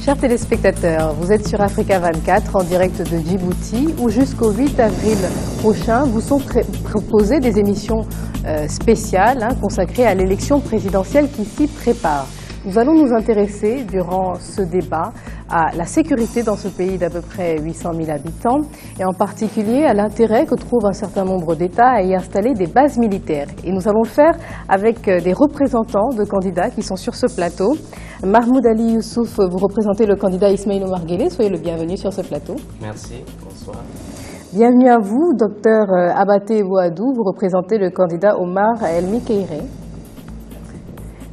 Chers téléspectateurs, vous êtes sur Africa 24 en direct de Djibouti où jusqu'au 8 avril prochain vous sont proposées des émissions spéciales consacrées à l'élection présidentielle qui s'y prépare. Nous allons nous intéresser durant ce débat à la sécurité dans ce pays d'à peu près 800 000 habitants et en particulier à l'intérêt que trouve un certain nombre d'États à y installer des bases militaires. Et nous allons le faire avec des représentants de candidats qui sont sur ce plateau. Mahmoud Ali Youssouf, vous représentez le candidat Ismaïl Omar Guelleh. Soyez le bienvenu sur ce plateau. Merci, bonsoir. Bienvenue à vous, docteur Abaté Boadou, vous représentez le candidat Omar Elmi Keïré.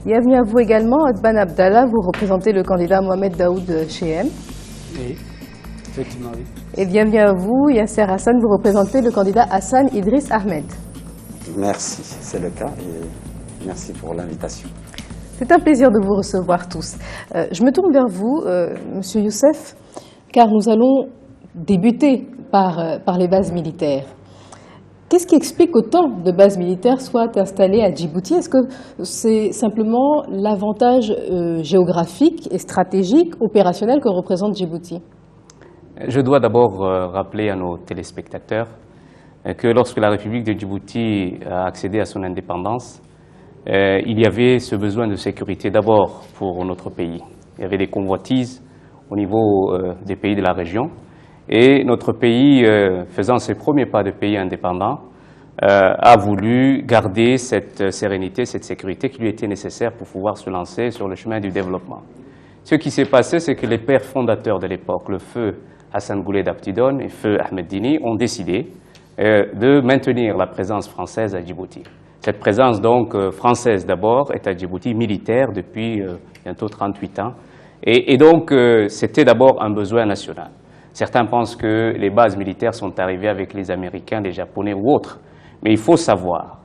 Bienvenue à vous également, Adban Abdallah, vous représentez le candidat Mohamed Daoud Chehem. Oui, effectivement, oui. Et bienvenue à vous, Yasser Hassan, vous représentez le candidat Hassan Idriss Ahmed. Merci, c'est le cas et merci pour l'invitation. C'est un plaisir de vous recevoir tous. Je me tourne vers vous, Monsieur Youssef, car nous allons débuter par les bases militaires. Qu'est-ce qui explique qu'autant de bases militaires soient installées à Djibouti? Est-ce que c'est simplement l'avantage géographique et stratégique, opérationnel que représente Djibouti? Je dois d'abord rappeler à nos téléspectateurs que lorsque la République de Djibouti a accédé à son indépendance, il y avait ce besoin de sécurité d'abord pour notre pays. Il y avait des convoitises au niveau des pays de la région. Et notre pays, faisant ses premiers pas de pays indépendant, a voulu garder cette sérénité, cette sécurité qui lui était nécessaire pour pouvoir se lancer sur le chemin du développement. Ce qui s'est passé, c'est que les pères fondateurs de l'époque, le feu Hassan Bouled Abtidon et feu Ahmed Dini, ont décidé de maintenir la présence française à Djibouti. Cette présence donc française d'abord est à Djibouti militaire depuis bientôt 38 ans. Et donc c'était d'abord un besoin national. Certains pensent que les bases militaires sont arrivées avec les Américains, les Japonais ou autres. Mais il faut savoir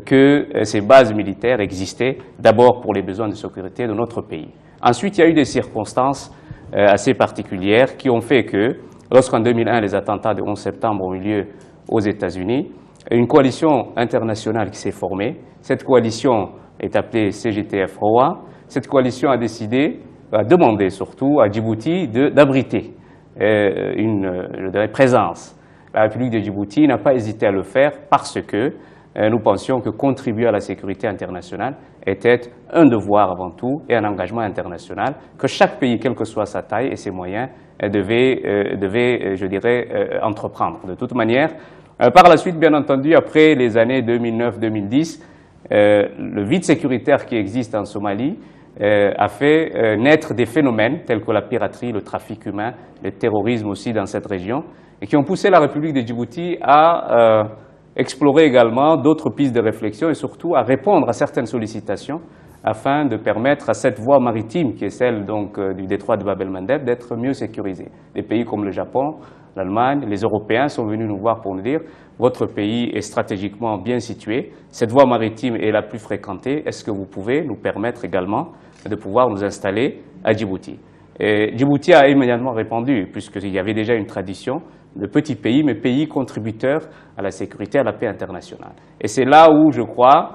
que ces bases militaires existaient d'abord pour les besoins de sécurité de notre pays. Ensuite, il y a eu des circonstances assez particulières qui ont fait que, lorsqu'en 2001, les attentats du 11 septembre ont eu lieu aux États-Unis, une coalition internationale qui s'est formée. Cette coalition est appelée CGTF-ROA. Cette coalition a décidé, a demandé surtout à Djibouti d'abriter une présence. La République de Djibouti n'a pas hésité à le faire parce que nous pensions que contribuer à la sécurité internationale était un devoir avant tout et un engagement international que chaque pays, quelle que soit sa taille et ses moyens, devait je dirais, entreprendre. De toute manière, par la suite, bien entendu, après les années 2009-2010, le vide sécuritaire qui existe en Somalie a fait naître des phénomènes tels que la piraterie, le trafic humain, le terrorisme aussi dans cette région, et qui ont poussé la République de Djibouti à explorer également d'autres pistes de réflexion et surtout à répondre à certaines sollicitations afin de permettre à cette voie maritime, qui est celle donc du détroit de Bab el-Mandeb, d'être mieux sécurisée. Des pays comme le Japon, l'Allemagne, les Européens sont venus nous voir pour nous dire « Votre pays est stratégiquement bien situé, cette voie maritime est la plus fréquentée, est-ce que vous pouvez nous permettre également de pouvoir nous installer à Djibouti ?» Et Djibouti a immédiatement répondu, puisqu'il y avait déjà une tradition de petits pays, mais pays contributeurs à la sécurité et à la paix internationale. Et c'est là où, je crois,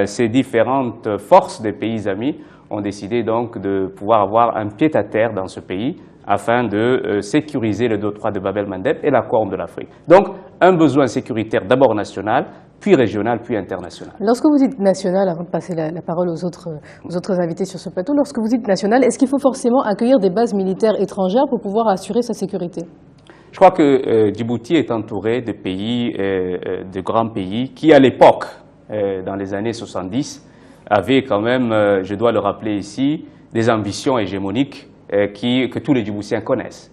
ces différentes forces des pays amis ont décidé donc de pouvoir avoir un pied-à-terre dans ce pays afin de sécuriser le détroit de Bab el-Mandeb et la Corne de l'Afrique. Donc, un besoin sécuritaire d'abord national, puis régional, puis international. Lorsque vous dites national, avant de passer la parole aux autres invités sur ce plateau, lorsque vous dites national, est-ce qu'il faut forcément accueillir des bases militaires étrangères pour pouvoir assurer sa sécurité? Je crois que Djibouti est entouré de pays, de grands pays, qui à l'époque, dans les années 70, avaient quand même, je dois le rappeler ici, des ambitions hégémoniques que tous les Djiboutiens connaissent.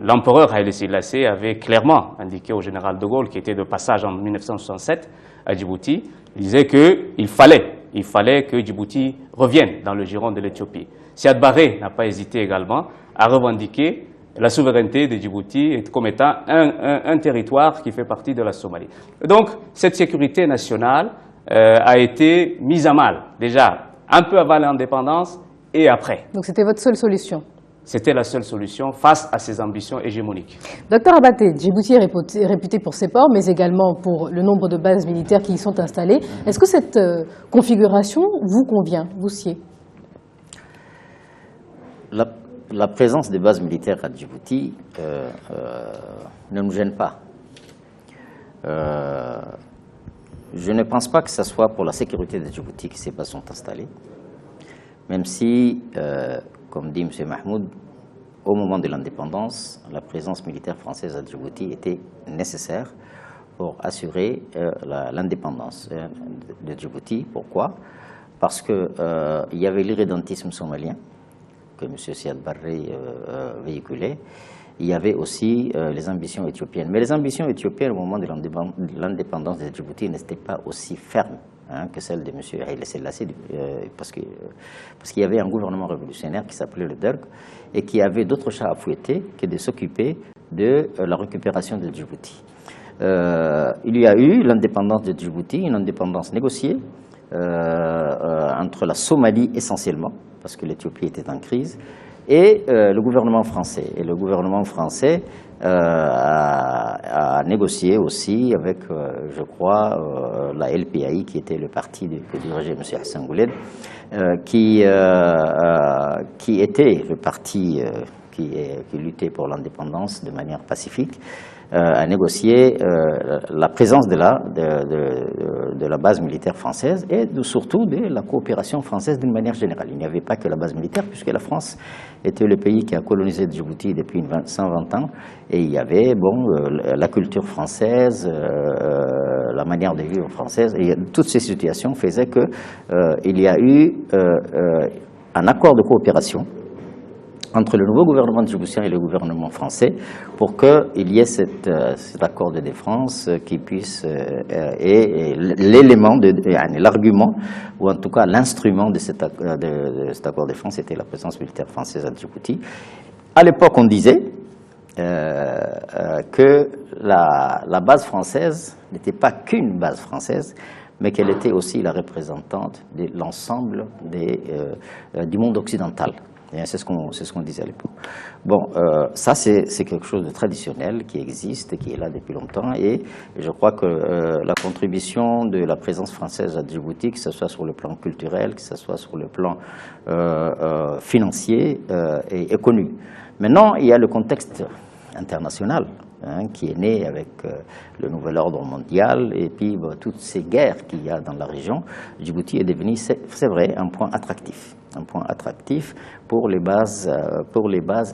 L'empereur Haïlé Sélassié avait clairement indiqué au général de Gaulle, qui était de passage en 1967 à Djibouti, disait qu'il fallait que Djibouti revienne dans le giron de l'Éthiopie. Siad Barré n'a pas hésité également à revendiquer la souveraineté de Djibouti comme étant un territoire qui fait partie de la Somalie. Donc, cette sécurité nationale a été mise à mal, déjà, un peu avant l'indépendance et après. Donc, c'était votre seule solution? C'était la seule solution face à ces ambitions hégémoniques. Docteur Abaté, Djibouti est réputé pour ses ports, mais également pour le nombre de bases militaires qui y sont installées. Est-ce que cette configuration vous convient, vous sied? la présence des bases militaires à Djibouti ne nous gêne pas. Je ne pense pas que ce soit pour la sécurité de Djibouti que ces bases sont installées, même si, comme dit M. Mahmoud, au moment de l'indépendance, la présence militaire française à Djibouti était nécessaire pour assurer l'indépendance de Djibouti. Pourquoi? Parce qu'il y avait l'irrédentisme somalien que M. Siad Barre véhiculait. Il y avait aussi les ambitions éthiopiennes. Mais les ambitions éthiopiennes au moment de l'indépendance de Djibouti n'étaient pas aussi fermes que celles de M. Haïlé Sélassié, parce qu'il y avait un gouvernement révolutionnaire qui s'appelait le DERG et qui avait d'autres chats à fouetter que de s'occuper de la récupération de Djibouti. Il y a eu l'indépendance de Djibouti, une indépendance négociée entre la Somalie essentiellement, parce que l'Éthiopie était en crise, et le gouvernement français. Et le gouvernement français a négocié aussi avec, je crois, la LPAI, qui était le parti que dirigeait M. Hassan Gouled, qui était le parti qui luttait pour l'indépendance de manière pacifique, a négocié la présence de la base militaire française et surtout de la coopération française d'une manière générale. Il n'y avait pas que la base militaire, puisque la France était le pays qui a colonisé Djibouti depuis 120 ans, et il y avait la culture française, la manière de vivre française, et toutes ces situations faisaient qu'il y a eu un accord de coopération entre le nouveau gouvernement djiboutien et le gouvernement français pour qu'il y ait cet accord de défense qui puisse, et l'élément, l'argument, ou en tout cas l'instrument de cet accord de défense était la présence militaire française à Djibouti. À l'époque, on disait que la base française n'était pas qu'une base française, mais qu'elle était aussi la représentante de l'ensemble du monde occidental. C'est ce qu'on disait à l'époque. Bon, ça c'est quelque chose de traditionnel qui existe, qui est là depuis longtemps, et je crois que la contribution de la présence française à Djibouti, que ce soit sur le plan culturel, que ce soit sur le plan financier, est connue. Maintenant, il y a le contexte international qui est né avec le nouvel ordre mondial et puis toutes ces guerres qu'il y a dans la région. Djibouti est devenu, c'est vrai, un point attractif pour les bases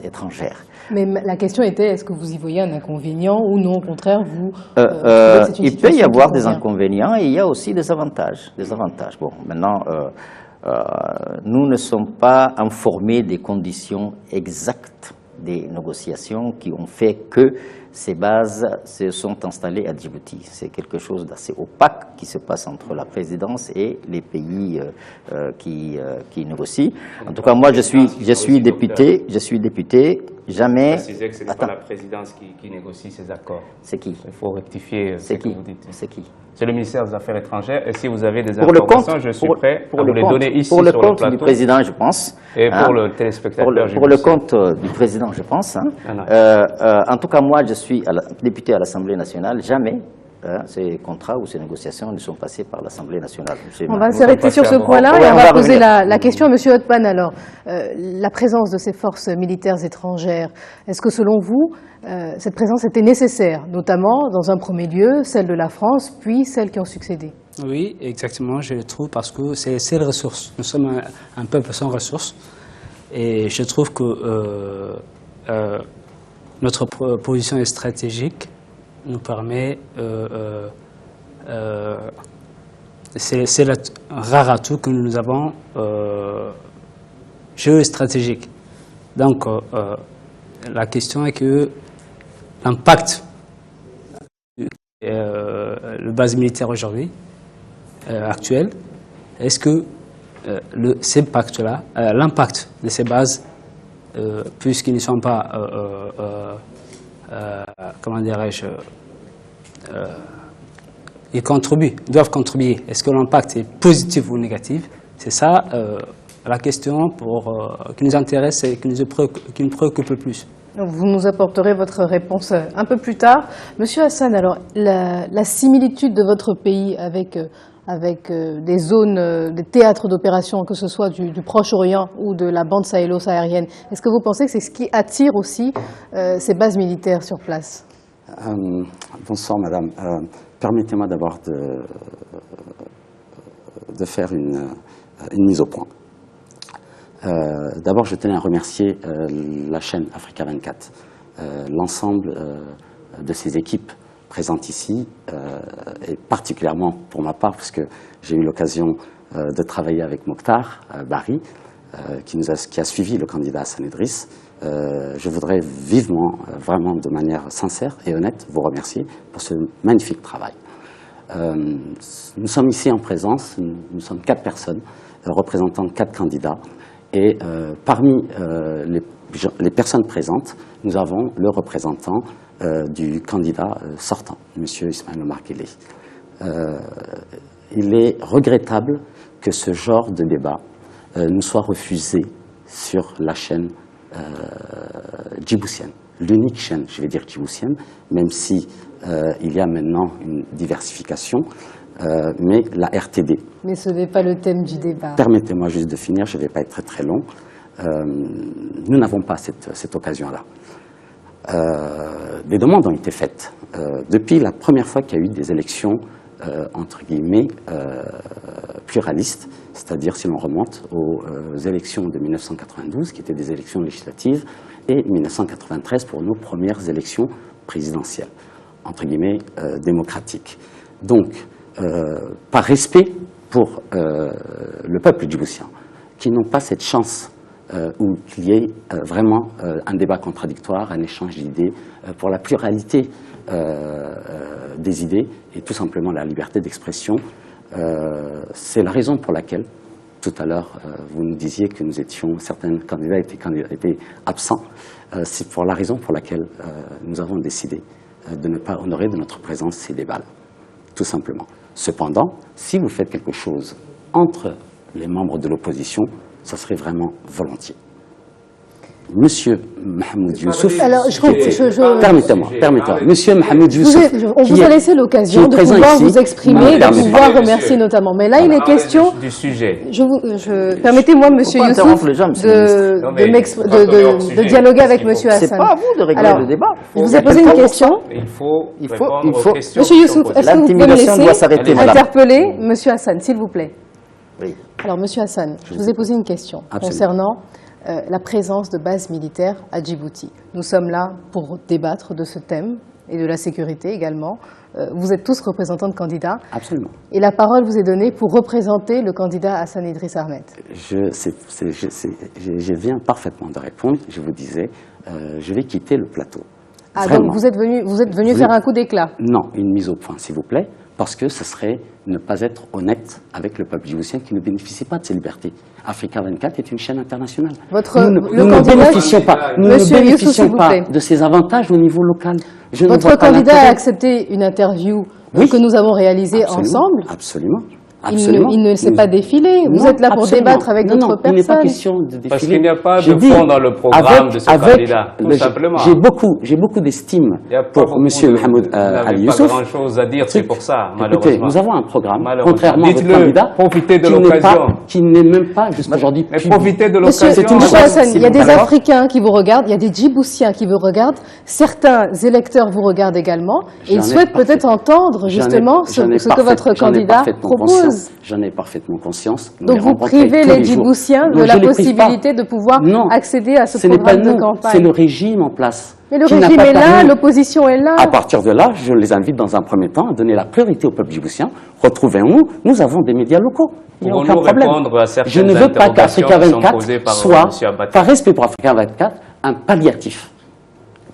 étrangères. Mais la question était, est-ce que vous y voyez un inconvénient ou non, au contraire, il peut y avoir des inconvénients et il y a aussi des avantages. Bon, maintenant, nous ne sommes pas informés des conditions exactes des négociations qui ont fait que ces bases se sont installées à Djibouti. C'est quelque chose d'assez opaque qui se passe entre la présidence et les pays qui négocient. En tout cas, moi, je suis député. Jamais. Précisez que ce n'est pas la présidence qui négocie ces accords. C'est qui? Il faut rectifier ce que vous dites. C'est qui? C'est le ministère des Affaires étrangères. Et si vous avez des informations, je suis prêt à vous les donner ici sur le plateau. Pour le compte du président, je pense. Et pour le téléspectateur, pour le compte du président, je pense. En tout cas, moi, je suis député à l'Assemblée nationale. Jamais ces contrats ou ces négociations ne sont passés par l'Assemblée nationale. On va s'arrêter sur ce point-là et on va poser la question à M. Othman. Alors, la présence de ces forces militaires étrangères, est-ce que selon vous, cette présence était nécessaire, notamment dans un premier lieu, celle de la France, puis celles qui ont succédé? Oui, exactement, je le trouve, parce que c'est les ressources. Nous sommes un peuple sans ressources. Et je trouve que notre position stratégique nous permet, c'est le rare atout que nous avons géostratégique. Donc, la question est que l'impact de base militaire aujourd'hui, actuelle, est-ce que l'impact de ces bases, puisqu'ils ne sont pas comment dirais-je, ils doivent contribuer. Est-ce que l'impact est positif ou négatif? C'est ça la question qui nous intéresse et qui nous préoccupe le plus. Vous nous apporterez votre réponse un peu plus tard. Monsieur Hassan, alors la similitude de votre pays avec avec des zones, des théâtres d'opération, que ce soit du Proche-Orient ou de la bande sahélo-saharienne. Est-ce que vous pensez que c'est ce qui attire aussi ces bases militaires sur place? Bonsoir madame. Permettez-moi d'abord de faire une mise au point. D'abord, je tenais à remercier la chaîne Africa 24, l'ensemble de ses équipes présentes ici, et particulièrement pour ma part, puisque j'ai eu l'occasion de travailler avec Mokhtar Bari, qui a suivi le candidat Hassan Idriss. Je voudrais vivement, vraiment de manière sincère et honnête, vous remercier pour ce magnifique travail. Nous sommes ici en présence, nous sommes 4 personnes représentant 4 candidats, et parmi les personnes présentes, nous avons le représentant du candidat sortant, M. Ismaël Omar Guelleh. Il est regrettable que ce genre de débat nous soit refusé sur la chaîne djiboutienne, l'unique chaîne, je vais dire djiboutienne, même si il y a maintenant une diversification, mais la RTD. Mais ce n'est pas le thème du débat. Permettez-moi juste de finir, je ne vais pas être très long. Nous n'avons pas cette occasion-là. Des demandes ont été faites. Depuis la première fois qu'il y a eu des élections, entre guillemets, pluralistes, c'est-à-dire si l'on remonte aux élections de 1992, qui étaient des élections législatives, et 1993 pour nos premières élections présidentielles, entre guillemets, démocratiques. Donc, par respect pour le peuple djiboutien, qui n'ont pas cette chance où qu'il y ait vraiment un débat contradictoire, un échange d'idées, pour la pluralité des idées et tout simplement la liberté d'expression. C'est la raison pour laquelle, tout à l'heure, vous nous disiez que nous étions, certains candidats étaient absents. C'est pour la raison pour laquelle nous avons décidé de ne pas honorer de notre présence ces débats-là, tout simplement. Cependant, si vous faites quelque chose entre les membres de l'opposition, ça serait vraiment volontiers. Monsieur Mahmoud Youssouf, alors, permettez-moi. Monsieur Mahmoud Youssouf, on vous a laissé l'occasion de pouvoir vous exprimer, de pouvoir remercier notamment. Mais là, il est question du sujet. Permettez-moi, Monsieur Youssouf, de dialoguer avec Monsieur Hassan. C'est pas à vous de régler le débat. Je vous ai posé une question. Il faut répondre aux questions. Monsieur Youssouf, est-ce que vous pouvez me laisser interpeller madame. Monsieur Hassan, s'il vous plaît? Oui. Alors, Monsieur Hassan, je vous ai posé une question concernant la présence de bases militaires à Djibouti. Nous sommes là pour débattre de ce thème et de la sécurité également. Vous êtes tous représentants de candidats. Absolument. Et la parole vous est donnée pour représenter le candidat Hassan Idriss Ahmed. Je viens parfaitement de répondre. Je vous disais, je vais quitter le plateau. Ah, Vraiment. donc vous êtes venu faire un coup d'éclat? Non, une mise au point, s'il vous plaît, parce que ce serait ne pas être honnête avec le peuple djiboutien qui ne bénéficie pas de ses libertés. Africa 24 est une chaîne internationale. Nous ne bénéficions pas de ses avantages au niveau local. Votre candidat a accepté une interview que nous avons réalisée ensemble. Absolument. Il ne s'est pas défilé. Vous êtes là pour débattre avec d'autres personnes. Il n'est pas question de défiler. Parce qu'il n'y a pas de fond dans le programme de ce candidat, tout simplement. J'ai beaucoup d'estime pour M. Mahmoud Ali Youssouf. Il n'y a pas grand-chose à dire, c'est pour ça, malheureusement. Écoutez, nous avons un programme, contrairement à votre candidat, profitez de l'occasion. qui n'est même pas jusqu'à aujourd'hui. Mais profitez de l'occasion. Monsieur Hassan, il y a des Africains qui vous regardent, il y a des Djiboutiens qui vous regardent, certains électeurs vous regardent également, et ils souhaitent peut-être entendre justement ce que votre candidat propose. J'en ai parfaitement conscience. Donc vous privez les Djiboutiens de la possibilité de pouvoir accéder à ce programme de campagne. C'est le régime en place. Mais le régime est là, l'opposition est là. À partir de là, je les invite dans un premier temps à donner la priorité au peuple djiboutien. Retrouvez-nous, nous avons des médias locaux. Il n'y a aucun problème. Je ne veux pas qu'Africa 24 soit, par respect pour Africa 24, un palliatif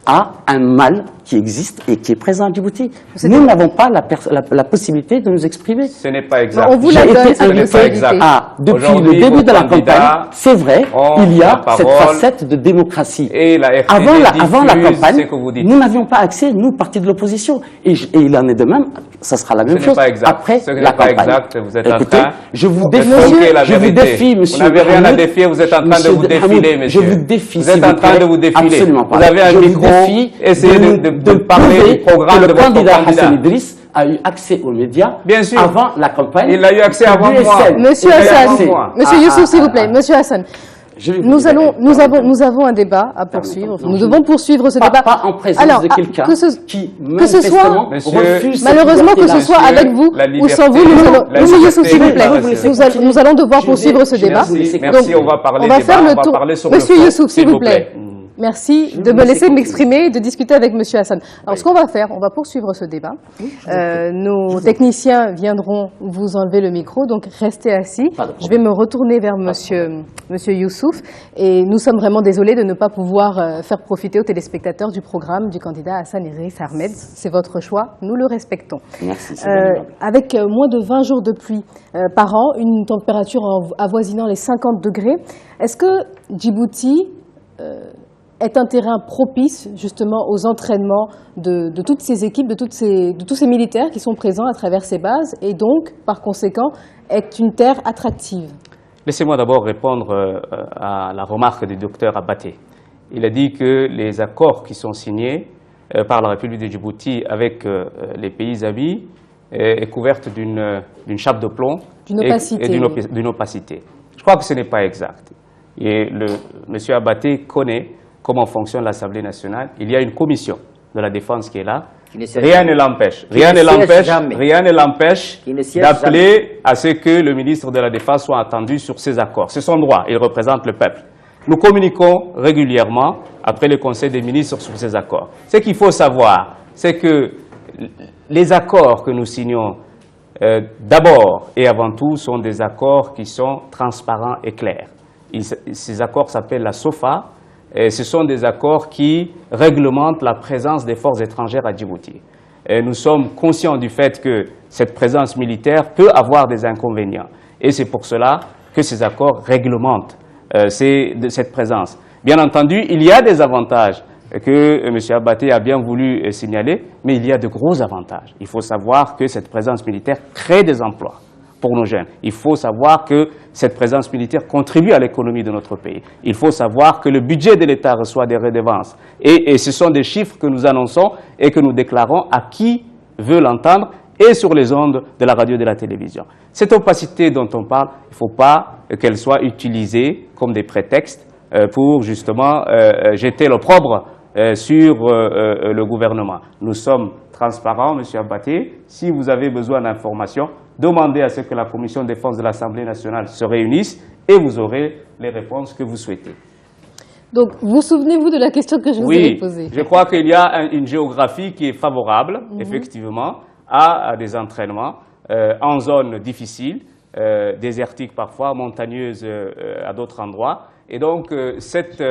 à un mal qui existe et qui est présent à Djibouti. Nous n'avons pas la possibilité de nous exprimer. Ce n'est pas exact. On vous la donne, ce n'est pas exact. Depuis le début de la campagne, c'est vrai, il y a cette facette de démocratie. Et la RTD avant la campagne, nous n'avions pas accès, nous, parti de l'opposition. Et il en est de même, ça sera la même chose après la campagne. Exact. Vous êtes Écoutez, en train je vous défie, monsieur. Vous n'avez rien à défier, vous êtes en train de vous défiler, monsieur. Je vous défie, vous êtes en train de vous défiler. Absolument pas. Vous avez un micro, essayez de parler du programme de votre candidat. Hassan Idriss a eu accès aux médias Bien sûr. avant la campagne. Il a eu accès avant moi. Monsieur Hassan, Monsieur Youssouf, s'il vous plaît, Monsieur Hassan. Nous avons un débat à poursuivre. Nous devons poursuivre ce débat. Pas en présence de quelqu'un qui manifestement refuse. Malheureusement, que ce soit avec vous ou sans vous, Monsieur Youssouf, s'il vous plaît. Nous allons devoir poursuivre ce débat. Merci, on va parler débat, faire le tour. Sur le Monsieur fond, Youssouf, s'il vous plaît. Merci de me laisser m'exprimer et de discuter avec Monsieur Hassan. Alors, ce qu'on va faire, on va poursuivre ce débat. Nos techniciens viendront vous enlever le micro, donc restez assis. Je vais me retourner vers Monsieur Youssouf. Et nous sommes vraiment désolés de ne pas pouvoir faire profiter aux téléspectateurs du programme du candidat Hassan Idriss Ahmed. C'est votre choix, nous le respectons. Merci. Avec moins de 20 jours de pluie par an, une température avoisinant les 50 degrés, est-ce que Djibouti est un terrain propice justement aux entraînements de toutes ces équipes, de tous ces militaires qui sont présents à travers ces bases et donc, par conséquent, est une terre attractive? Laissez-moi d'abord répondre à la remarque du docteur Abaté. Il a dit que les accords qui sont signés par la République de Djibouti avec les pays amis est couverte d'une chape de plomb et d'une opacité. Je crois que ce n'est pas exact. Et M. Abaté connaît comment fonctionne l'Assemblée nationale. Il y a une commission de la défense qui est là. Rien ne l'empêche d'appeler à ce que le ministre de la Défense soit entendu sur ces accords. C'est son droit, il représente le peuple. Nous communiquons régulièrement après le Conseil des ministres sur ces accords. Ce qu'il faut savoir, c'est que les accords que nous signons, d'abord et avant tout, sont des accords qui sont transparents et clairs. Ces accords s'appellent la SOFA. Et ce sont des accords qui réglementent la présence des forces étrangères à Djibouti. Et nous sommes conscients du fait que cette présence militaire peut avoir des inconvénients. Et c'est pour cela que ces accords réglementent cette présence. Bien entendu, il y a des avantages que M. Abaté a bien voulu signaler, mais il y a de gros avantages. Il faut savoir que cette présence militaire crée des emplois pour nos jeunes. Il faut savoir que cette présence militaire contribue à l'économie de notre pays. Il faut savoir que le budget de l'État reçoit des redevances. Et ce sont des chiffres que nous annonçons et que nous déclarons à qui veut l'entendre et sur les ondes de la radio et de la télévision. Cette opacité dont on parle, il ne faut pas qu'elle soit utilisée comme des prétextes pour justement jeter l'opprobre sur le gouvernement. Nous sommes transparents, M. Abaté. Si vous avez besoin d'informations, demandez à ce que la Commission de défense de l'Assemblée nationale se réunisse et vous aurez les réponses que vous souhaitez. Donc, vous souvenez-vous de la question que je vous avais posée? Oui, je crois qu'il y a une géographie qui est favorable, effectivement, à des entraînements en zone difficile, désertique parfois, montagneuse à d'autres endroits. Et donc, cette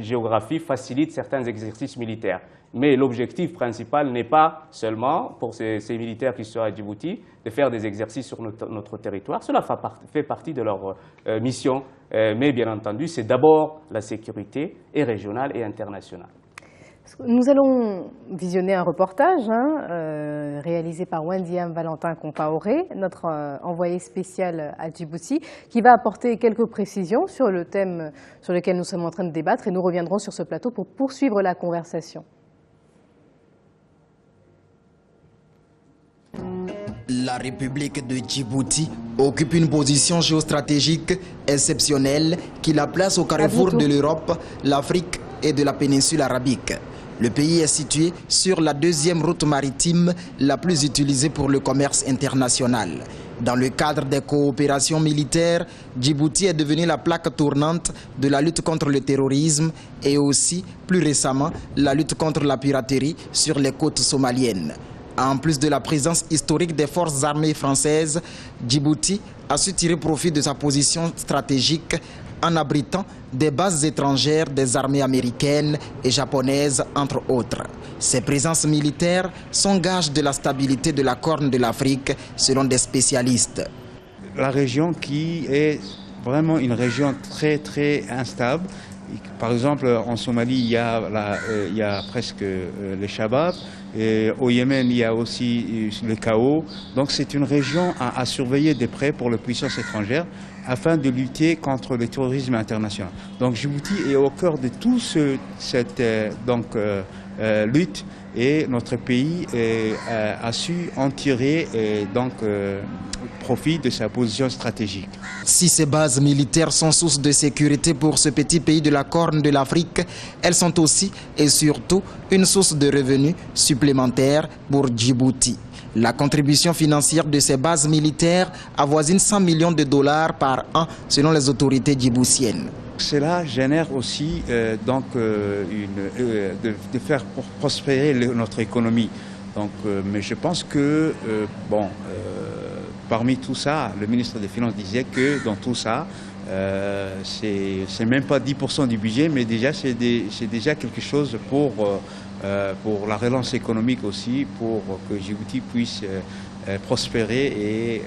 géographie facilite certains exercices militaires. Mais l'objectif principal n'est pas seulement, pour ces militaires qui sont à Djibouti, de faire des exercices sur notre territoire. Cela fait partie de leur mission. Mais bien entendu, c'est d'abord la sécurité, et régionale et internationale. Nous allons visionner un reportage réalisé par Wendiam Valentin Compaoré, notre envoyé spécial à Djibouti, qui va apporter quelques précisions sur le thème sur lequel nous sommes en train de débattre. Et nous reviendrons sur ce plateau pour poursuivre la conversation. La République de Djibouti occupe une position géostratégique exceptionnelle qui la place au carrefour de l'Europe, l'Afrique et de la péninsule arabique. Le pays est situé sur la deuxième route maritime la plus utilisée pour le commerce international. Dans le cadre des coopérations militaires, Djibouti est devenu la plaque tournante de la lutte contre le terrorisme et aussi, plus récemment, la lutte contre la piraterie sur les côtes somaliennes. En plus de la présence historique des forces armées françaises, Djibouti a su tirer profit de sa position stratégique en abritant des bases étrangères des armées américaines et japonaises, entre autres. Ces présences militaires sont gages de la stabilité de la Corne de l'Afrique, selon des spécialistes. La région qui est vraiment une région très très instable. Par exemple, en Somalie, il y a presque les Shabab. Et au Yémen, il y a aussi le chaos. Donc c'est une région à surveiller de près pour les puissances étrangères afin de lutter contre le terrorisme international. Donc Djibouti est au cœur de tout lutte et notre pays a su en tirer profit de sa position stratégique. Si ces bases militaires sont source de sécurité pour ce petit pays de la Corne de l'Afrique, elles sont aussi et surtout une source de revenus supplémentaires pour Djibouti. La contribution financière de ces bases militaires avoisine 100 millions de dollars par an selon les autorités djiboutiennes. Cela génère aussi de faire prospérer notre économie. Donc, mais je pense que parmi tout ça, le ministre des Finances disait que dans tout ça, c'est même pas 10% du budget, mais déjà c'est déjà quelque chose pour la relance économique aussi, pour que Djibouti puisse prospérer et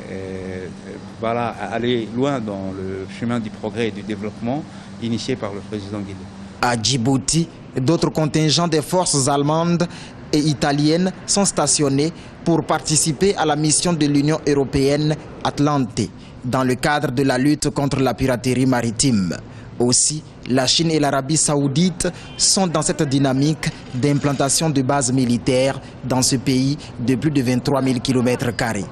voilà, aller loin dans le chemin du progrès et du développement initié par le président Guido. À Djibouti, d'autres contingents des forces allemandes et italiennes sont stationnés pour participer à la mission de l'Union européenne Atlante dans le cadre de la lutte contre la piraterie maritime. Aussi, la Chine et l'Arabie saoudite sont dans cette dynamique d'implantation de bases militaires dans ce pays de plus de 23 000 km².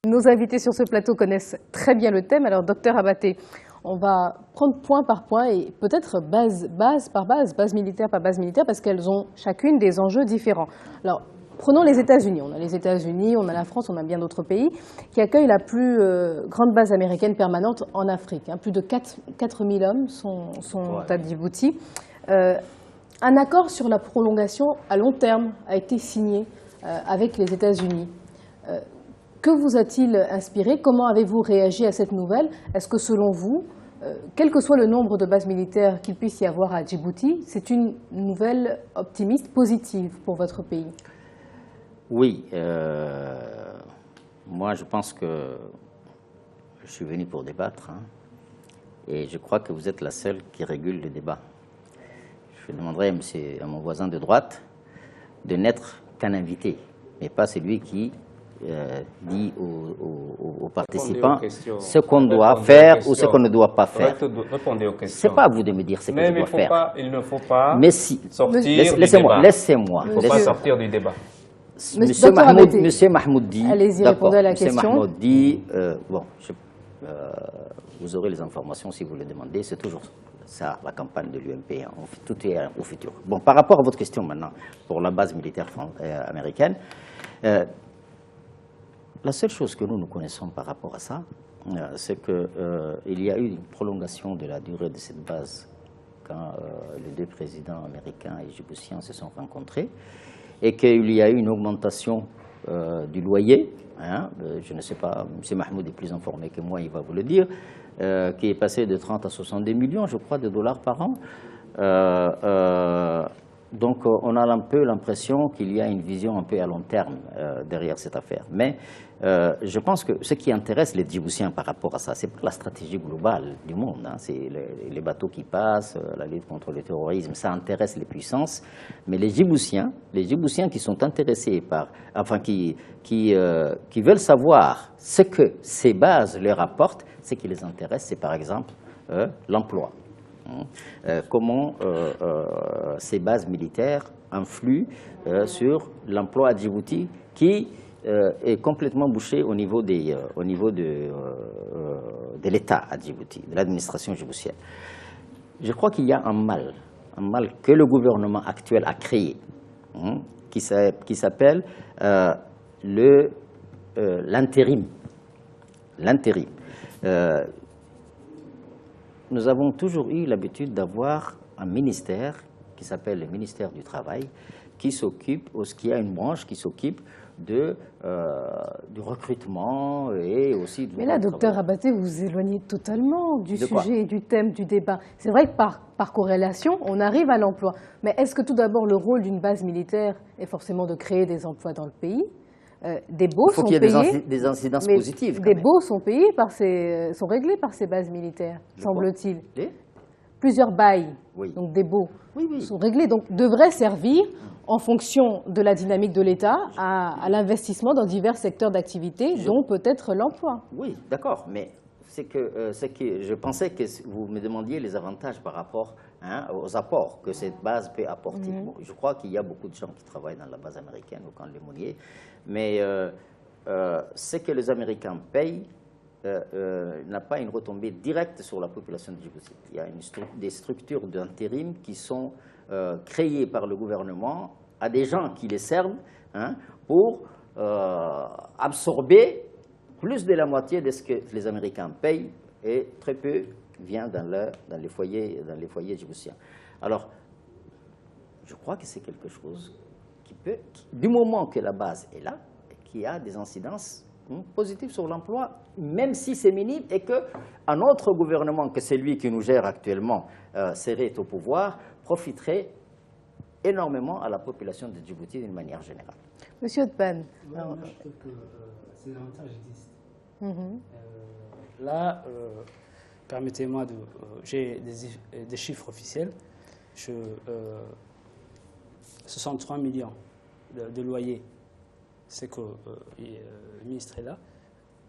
Nos invités sur ce plateau connaissent très bien le thème. Alors, docteur Abaté, on va prendre point par point et peut-être base par base, base militaire par base militaire, parce qu'elles ont chacune des enjeux différents. Alors, prenons les États-Unis. On a les États-Unis, on a la France, on a bien d'autres pays qui accueillent la plus grande base américaine permanente en Afrique. Plus de 4 000 hommes sont à Djibouti. Un accord sur la prolongation à long terme a été signé avec les États-Unis. Que vous a-t-il inspiré? Comment avez-vous réagi à cette nouvelle? Est-ce que selon vous, quel que soit le nombre de bases militaires qu'il puisse y avoir à Djibouti, c'est une nouvelle optimiste, positive pour votre pays? Oui, moi je pense que je suis venu pour débattre et je crois que vous êtes la seule qui régule le débat. Je demanderai à mon voisin de droite de n'être qu'un invité, mais pas celui qui dit aux participants ce qu'on doit faire ou ce qu'on ne doit pas faire. Répondez aux questions. C'est pas à vous de me dire ce que je dois faire. Il ne faut pas sortir du débat. Laissez-moi. Il ne faut pas sortir du débat. Monsieur Mahmoud dit, allez-y, répondez à la question. Mahmoud dit, vous aurez les informations si vous le demandez, c'est toujours ça, la campagne de l'UMP, tout est au futur. Bon, par rapport à votre question maintenant, pour la base militaire américaine, la seule chose que nous connaissons par rapport à ça, c'est qu'il y a eu une prolongation de la durée de cette base quand les deux présidents américains et djiboutiens se sont rencontrés, et qu'il y a eu une augmentation du loyer, je ne sais pas, M. Mahmoud est plus informé que moi, il va vous le dire, qui est passé de 30 à 70 millions, je crois, de dollars par an. Donc on a un peu l'impression qu'il y a une vision un peu à long terme derrière cette affaire. Mais je pense que ce qui intéresse les Djiboutiens par rapport à ça, c'est pas la stratégie globale du monde. C'est les bateaux qui passent, la lutte contre le terrorisme, ça intéresse les puissances. Mais les Djiboutiens qui sont intéressés par, enfin qui veulent savoir ce que ces bases leur apportent, ce qui les intéresse, c'est par exemple l'emploi. Comment ces bases militaires influent sur l'emploi à Djibouti qui est complètement bouché au niveau de l'État à Djibouti, de l'administration djiboutienne. Je crois qu'il y a un mal que le gouvernement actuel a créé, qui s'appelle l'intérim. L'intérim. Nous avons toujours eu l'habitude d'avoir un ministère qui s'appelle le ministère du Travail, qui a une branche qui s'occupe du recrutement et aussi du... Mais là, docteur Abaté, vous vous éloignez totalement du sujet et du thème du débat. C'est vrai que par corrélation, on arrive à l'emploi. Mais est-ce que tout d'abord, le rôle d'une base militaire est forcément de créer des emplois dans le pays? Des baux sont payés. Il faut qu'il y ait des incidences positives. Des baux sont payés sont réglés par ces bases militaires, semble-t-il. Plusieurs bails, donc des baux, sont réglés, donc devraient servir en fonction de la dynamique de l'État à l'investissement dans divers secteurs d'activité, dont peut-être l'emploi. Oui, d'accord, mais c'est que je pensais que vous me demandiez les avantages par rapport hein, aux apports que cette base peut apporter. Bon, je crois qu'il y a beaucoup de gens qui travaillent dans la base américaine au camp de Lemonnier, mais ce que les Américains payent n'a pas une retombée directe sur la population de Djibouti. Il y a des structures d'intérim qui sont créées par le gouvernement à des gens qui les servent, hein, pour absorber plus de la moitié de ce que les Américains payent, et très peu vient dans les foyers djiboutiens. Alors, je crois que c'est quelque chose du moment que la base est là, qui a des incidences positives sur l'emploi, même si c'est minime, et qu'un autre gouvernement que celui qui nous gère actuellement serait au pouvoir, profiterait énormément à la population de Djibouti d'une manière générale. Monsieur Othman. Moi, je trouve que ces avantages existent. Là, permettez-moi j'ai des chiffres officiels. 63 millions de loyers, c'est que le ministre est là.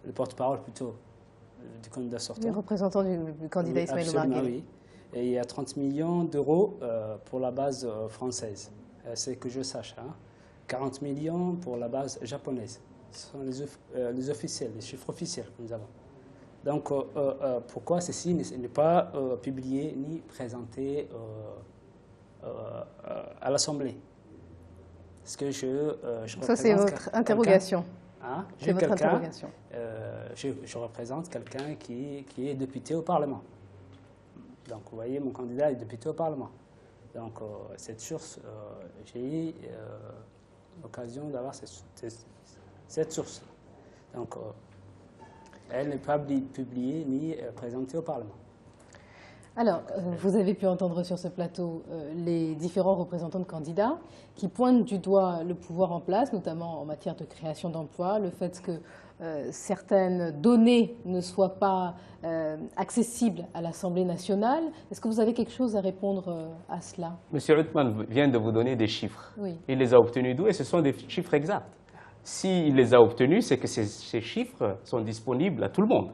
Le porte-parole plutôt du candidat sortant. Le représentant du candidat Ismaël Omar Guelleh. Oui. Et il y a 30 millions d'euros pour la base française. C'est que je sache. 40 millions pour la base japonaise. Ce sont les officiels, les chiffres officiels que nous avons. Donc, pourquoi ceci n'est pas publié ni présenté à l'Assemblée? Parce que ça, c'est votre interrogation. Je représente quelqu'un qui est député au Parlement. Donc, vous voyez, mon candidat est député au Parlement. Donc, cette source, j'ai eu l'occasion d'avoir cette source. Donc, elle n'est pas publiée ni présentée au Parlement. Alors, vous avez pu entendre sur ce plateau les différents représentants de candidats qui pointent du doigt le pouvoir en place, notamment en matière de création d'emplois, le fait que certaines données ne soient pas accessibles à l'Assemblée nationale. Est-ce que vous avez quelque chose à répondre à cela? Monsieur Othman vient de vous donner des chiffres. Oui. Il les a obtenus d'où? Et ce sont des chiffres exacts. S'il les a obtenus, c'est que ces chiffres sont disponibles à tout le monde.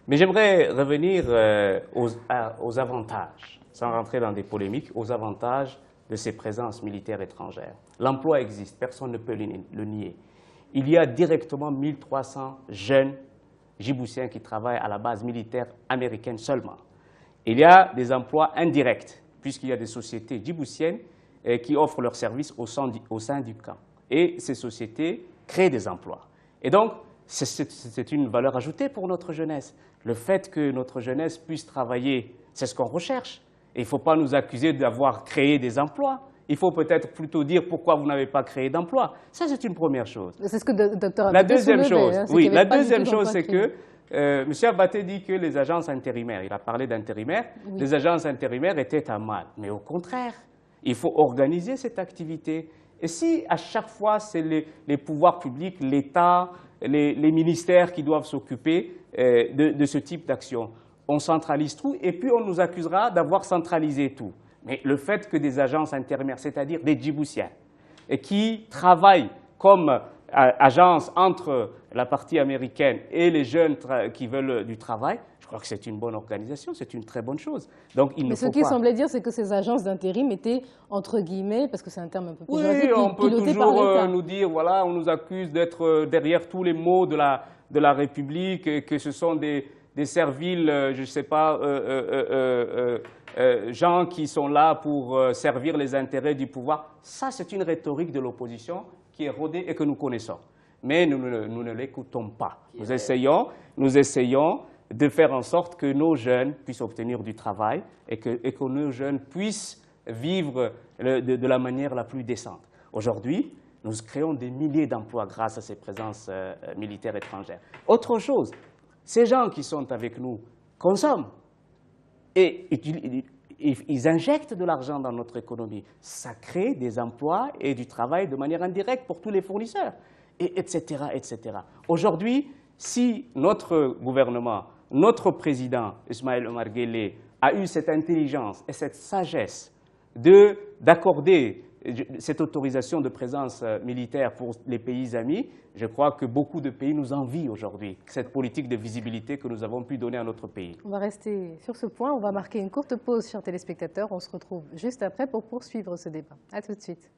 Mais j'aimerais revenir aux avantages, sans rentrer dans des polémiques, aux avantages de ces présences militaires étrangères. L'emploi existe, personne ne peut le nier. Il y a directement 1300 jeunes djiboutiens qui travaillent à la base militaire américaine seulement. Il y a des emplois indirects, puisqu'il y a des sociétés djiboutiennes qui offrent leurs services au sein du camp. Et ces sociétés créent des emplois. Et donc, c'est une valeur ajoutée pour notre jeunesse. Le fait que notre jeunesse puisse travailler, c'est ce qu'on recherche. Et il ne faut pas nous accuser d'avoir créé des emplois. Il faut peut-être plutôt dire pourquoi vous n'avez pas créé d'emplois. Ça, c'est une première chose. C'est ce que le docteur La deuxième chose, oui, la deuxième chose, c'est que M. Abaté dit que les agences intérimaires, il a parlé d'intérimaires, oui. Les agences intérimaires étaient à mal. Mais au contraire, il faut organiser cette activité. Et si à chaque fois, c'est les pouvoirs publics, l'État, les ministères qui doivent s'occuper de ce type d'action, on centralise tout et puis on nous accusera d'avoir centralisé tout. Mais le fait que des agences intérimaires, c'est-à-dire des Djiboutiens, qui travaillent comme agence entre la partie américaine et les jeunes qui veulent du travail, je crois que c'est une bonne organisation, c'est une très bonne chose. Donc, il Mais ne ce faut qui pas... semblait dire, c'est que ces agences d'intérim étaient, entre guillemets, parce que c'est un terme un peu plus Oui, on peut pilotées par toujours l'État. nous dire, voilà, on nous accuse d'être derrière tous les maux de la République, et que ce sont des serviles, je ne sais pas, gens qui sont là pour servir les intérêts du pouvoir. Ça, c'est une rhétorique de l'opposition qui est rodée et que nous connaissons. Mais nous ne l'écoutons pas. Nous essayons de faire en sorte que nos jeunes puissent obtenir du travail et que nos jeunes puissent vivre de la manière la plus décente. Aujourd'hui, nous créons des milliers d'emplois grâce à ces présences militaires étrangères. Autre chose, ces gens qui sont avec nous consomment et ils injectent de l'argent dans notre économie. Ça crée des emplois et du travail de manière indirecte pour tous les fournisseurs, etc., etc. Aujourd'hui, si notre gouvernement, notre président, Ismaël Omar Guelleh, a eu cette intelligence et cette sagesse d'accorder cette autorisation de présence militaire pour les pays amis, je crois que beaucoup de pays nous envient aujourd'hui, cette politique de visibilité que nous avons pu donner à notre pays. On va rester sur ce point, on va marquer une courte pause, chers téléspectateurs. On se retrouve juste après pour poursuivre ce débat. À tout de suite.